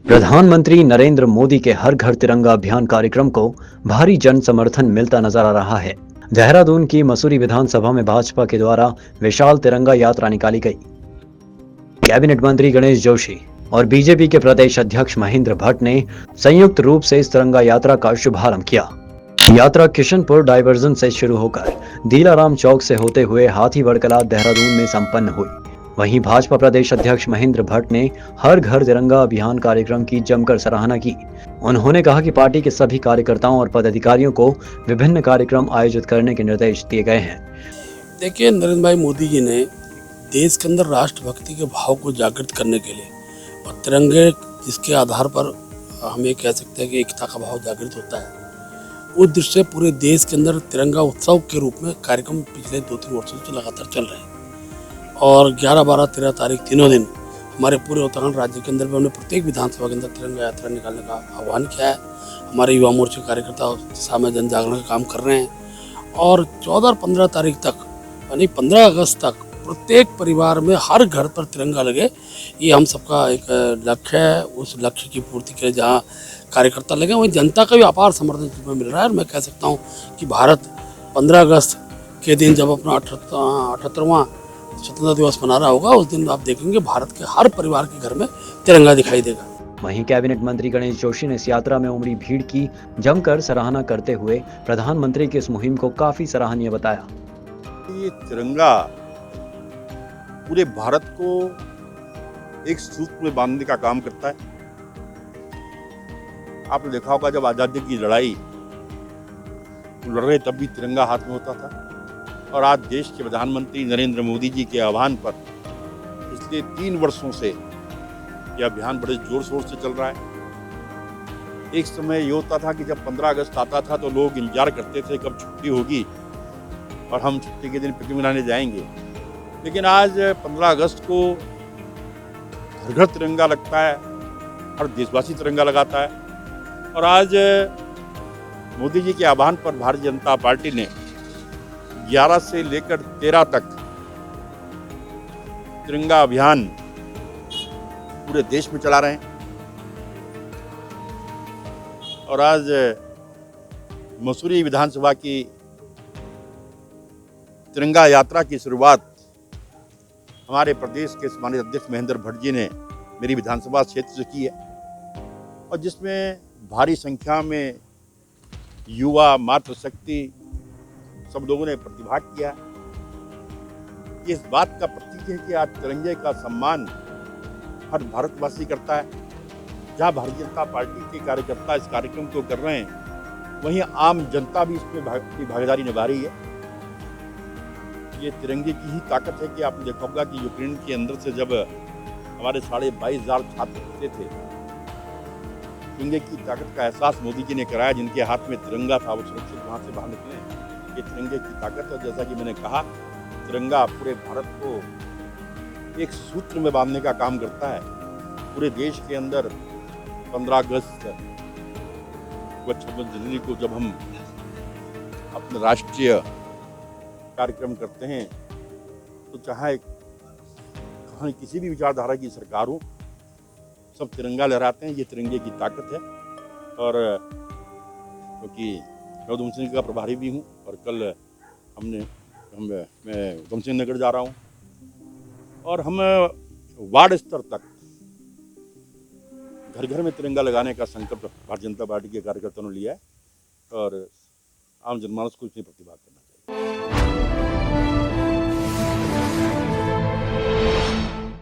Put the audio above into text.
प्रधानमंत्री नरेंद्र मोदी के हर घर तिरंगा अभियान कार्यक्रम को भारी जन समर्थन मिलता नजर आ रहा है। देहरादून की मसूरी विधानसभा में भाजपा के द्वारा विशाल तिरंगा यात्रा निकाली गई। कैबिनेट मंत्री गणेश जोशी और बीजेपी के प्रदेश अध्यक्ष महेंद्र भट्ट ने संयुक्त रूप से इस तिरंगा यात्रा का शुभारंभ किया। यात्रा किशनपुर डायवर्जन से शुरू होकर दीलाराम चौक से होते हुए हाथीवड़ कला देहरादून में संपन्न हुई। वहीं भाजपा प्रदेश अध्यक्ष महेंद्र भट्ट ने हर घर तिरंगा अभियान कार्यक्रम की जमकर सराहना की। उन्होंने कहा कि पार्टी के सभी कार्यकर्ताओं और पदाधिकारियों को विभिन्न कार्यक्रम आयोजित करने के निर्देश दिए गए हैं। देखिए, नरेंद्र भाई मोदी जी ने देश के अंदर राष्ट्रभक्ति के भाव को जागृत करने के लिए और तिरंगे जिसके आधार पर हम ये कह सकते हैं कि एकता का भाव जागृत होता है, उस दृष्टि से पूरे देश के अंदर तिरंगा उत्सव के रूप में कार्यक्रम पिछले 2-3 वर्षों से लगातार चल रहे हैं। और 11, 12, 13 तारीख तीनों दिन हमारे पूरे उत्तराखंड राज्य के अंदर भी हमने प्रत्येक विधानसभा के अंदर तिरंगा यात्रा निकालने का आह्वान किया है। हमारे युवा मोर्चे कार्यकर्ता सामने जन जागरण का काम कर रहे हैं और 14 और 15 तारीख तक यानी 15 अगस्त तक प्रत्येक परिवार में हर घर पर तिरंगा लगे, ये हम सबका एक लक्ष्य है। उस लक्ष्य की पूर्ति के लिए जहाँ कार्यकर्ता लगे वहीं जनता का भी अपार समर्थन तुम्हें मिल रहा है। और मैं कह सकता हूँ कि भारत 15 अगस्त के दिन जब अपना 78वां स्वतंत्रता दिवस मना रहा होगा, उस दिन आप देखेंगे भारत के हर परिवार के घर में तिरंगा दिखाई देगा। वहीं कैबिनेट मंत्री गणेश जोशी ने इस यात्रा में उमड़ी भीड़ की जमकर सराहना करते हुए प्रधानमंत्री की इस मुहिम को काफी सराहनीय बताया। ये तिरंगा पूरे भारत को एक सूत्र में बांधने का काम करता है। आपने देखा होगा जब आजादी की लड़ाई लड़ रहे तब भी तिरंगा हाथ में होता था, और आज देश के प्रधानमंत्री नरेंद्र मोदी जी के आह्वान पर पिछले 3 वर्षों से यह अभियान बड़े जोर शोर से चल रहा है। एक समय ये होता था कि जब 15 अगस्त आता था तो लोग इंतजार करते थे कब छुट्टी होगी और हम छुट्टी के दिन पिकनिक मनाने जाएंगे, लेकिन आज 15 अगस्त को घर घर तिरंगा लगता है, हर देशवासी तिरंगा लगाता है। और आज मोदी जी के आह्वान पर भारतीय जनता पार्टी ने 11 से लेकर 13 तक तिरंगा अभियान पूरे देश में चला रहे हैं। और आज मसूरी विधानसभा की तिरंगा यात्रा की शुरुआत हमारे प्रदेश के सम्मानित अध्यक्ष महेंद्र भट्ट जी ने मेरी विधानसभा क्षेत्र से की है, और जिसमें भारी संख्या में युवा, मातृशक्ति सब लोगों ने प्रतिभाग किया। ये इस बात का प्रतीक है कि आज तिरंगे का सम्मान हर भारतवासी करता है। जहाँ भारतीय जनता पार्टी के कार्यकर्ता इस कार्यक्रम को कर रहे हैं, वहीं आम जनता भी इसमें भागीदारी निभा रही है। ये तिरंगे की ही ताकत है कि आपने देखा होगा कि यूक्रेन के अंदर से जब हमारे 22,500 छात्र निकले थे, तिरंगे की ताकत का एहसास मोदी जी ने कराया। जिनके हाथ में तिरंगा था वो सुरक्षित वहाँ से बाहर निकले। ये तिरंगे की ताकत है। जैसा कि मैंने कहा, तिरंगा पूरे भारत को एक सूत्र में बांधने का काम करता है। पूरे देश के अंदर 15 अगस्त व 26 जनवरी को जब हम अपने राष्ट्रीय कार्यक्रम करते हैं तो चाहे कहीं किसी भी विचारधारा की सरकार हो, सब तिरंगा लहराते हैं। ये तिरंगे की ताकत है। और क्योंकि मैं उधम सिंह का प्रभारी भी हूँ और कल मैं उधम सिंह नगर जा रहा हूँ और हम वार्ड स्तर तक घर घर में तिरंगा लगाने का संकल्प भारतीय जनता पार्टी के कार्यकर्ताओं ने लिया है और आम जनमानस को इसमें प्रतिभाग करना चाहिए।